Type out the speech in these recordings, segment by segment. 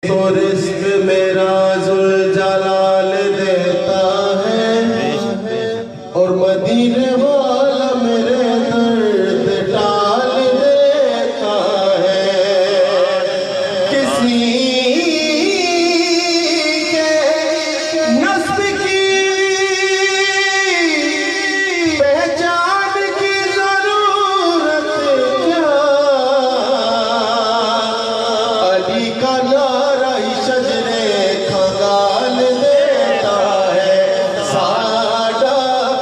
تو رزق میرا ذوالجلال دیتا ہے اور مدینے والا میرے درد ٹال دیتا ہے. کسی کے نصب کی پہچان کی ضرورت کیا, علی کا نعرہ شجرے کھنگال دیتا ہے. ساڈاتے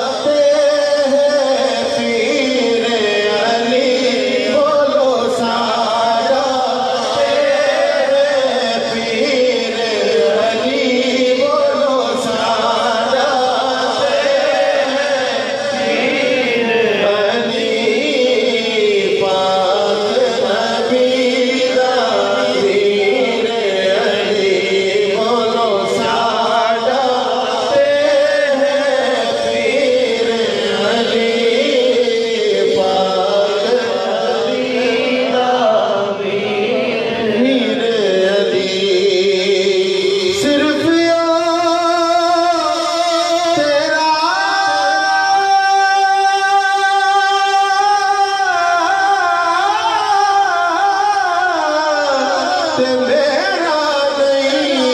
ہیں پیر علی, بولو ساڈاتے ہیں پیر علی, بولو ساڈاتے ہیں پیر علی. پاک نبی دا پیر علی, بولو ساڈاتے ہیں پیر علی. پاک نبی دا پیر علی. صرف تیرا تے میرا نہیں,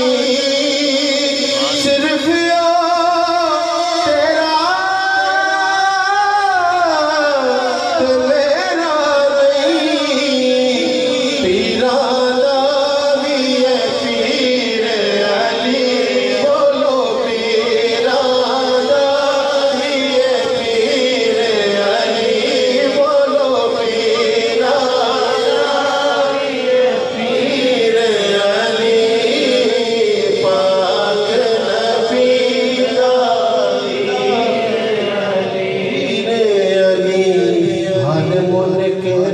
صرف تیرا تے میرا نہیں. پیرانا بھی ہے پیر علی, بولو پیرانا بھی ہے پیر علی, بولو پیرانا بھی ہے پیر علی. پاک نبی دا پیر علی. ہر منکر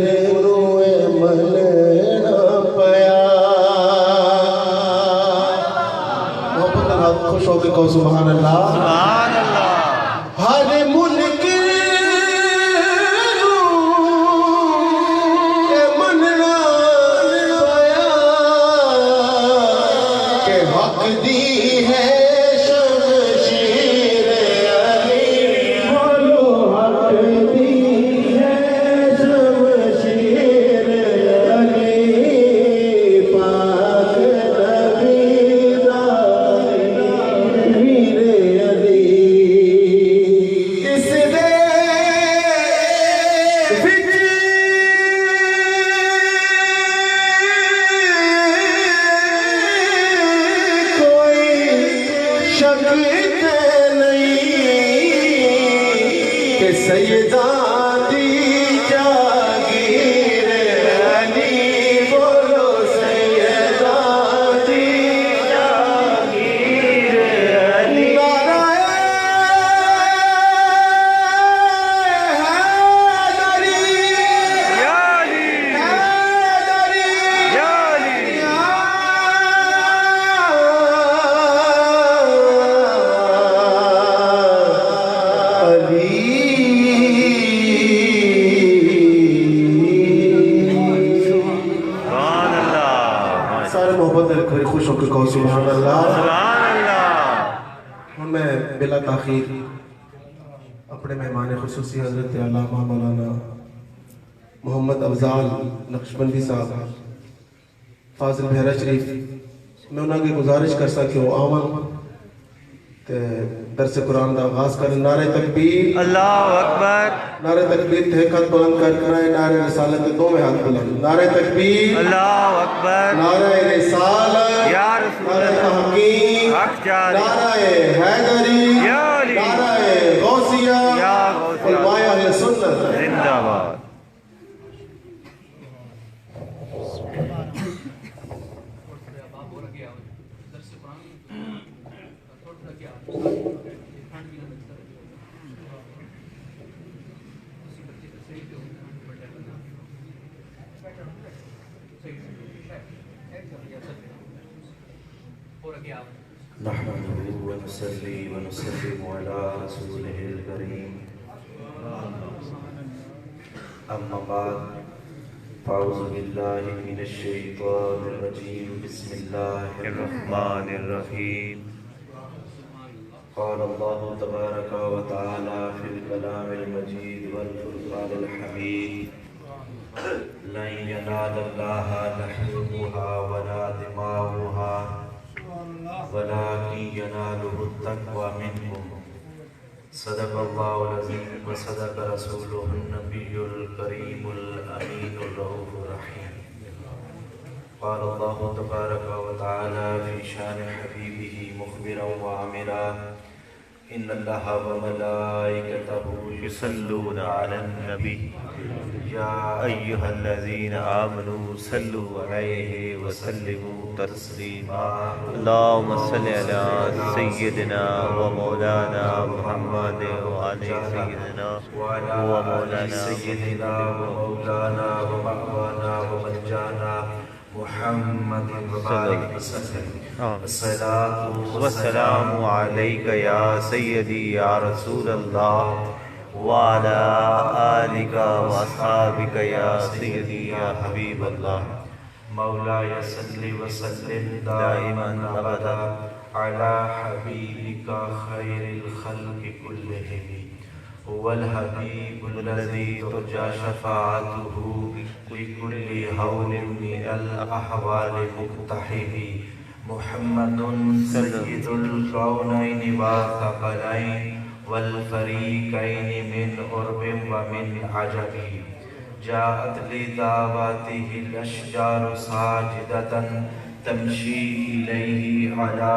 نوے مننا پیا. محبت کے بعد خوش ہو کے کہو سبحان اللہ. سبحان اللہ. ہر منکر نوے مننا پیا کہ حق دی ہے شمشیر علی, بولو حق دی ہے شمشیر علی. پاک نبی دا پیر علی. اس دے وچ کوئی شک تے نہیں کہ سیداں دی جاگیر علی, بولو سیداں دی جاگیر علی. نعرہ حیدری, یا علی, حیدری, یا علی. سبحان اللہ. سارے محبت دل کھوئی خوش ہو کے کہو سبحان اللہ. سبحان اللہ. ہوں میں بلا تاخیر اپنے مہمان خصوصی حضرت علامہ مولانا محمد افضال نقشبندی صاحب فاضل بہرا شریف, میں انہوں کی گزارش کر سا کہ وہ آمن تے درس قرآن دا آغاز کریں. نعرہ تکبیر, اللہ اکبر. نعرہ تکبیر تے ایک ہاتھ بلند کر کرائے, نعرہ رسالت تے دو میں ہاتھ بلند. نعرہ تکبیر, اللہ اکبر. نعرہ رسالت, یا رسول نعرہ اللہ. تحقیق, حق جاری. نعرہ حیدری, یا علی. نعرہ غوثیہ, یا غوثیہ. علماء اہل سنت. زندہ باد. نحمده ونصلي ونسلم على رسوله الكريم. اما بعد فأعوذ بالله من الشيطان الرجيم بسم الله الرحمن الرحيم. قال الله تبارك وتعالى في الكلام المجيد والفرقان الحميد لن ينال الله لحومها ولا دماؤها ولكن يناله التقوى منكم. صدق الله العظيم وصدق رسوله النبي الكريم الأمين الرؤوف الرحيم. قال الله تبارك وتعالى في شان حبيبه مخبرا وعامرا إن الله وملائكته يصلون على النبي يا أيها الذين آمنوا صلوا عليه وسلموا تسليما. اللهم صل على سيدنا ومولانا محمد وعلى سيدنا ومولانا سيدنا ومولانا ومأوانا ومنجانا محمد وبارك وسلم. الصلاة والسلام عليك يا سيدي يا رسول الله وعلى آلك وأصحابك يا سيدي يا حبيب الله. مولاي صل وسلم دائما أبدا على حبيبك خير الخلق كلهم. هو الحبيب الذي ترجى شفاعته لكل هول من الأحوال مقتحم. محمد سيد الكونين والثقلين والفريقين من قرب ومن عجب. جاءت لدعوته الأشجار ساجدة تمشي إليه على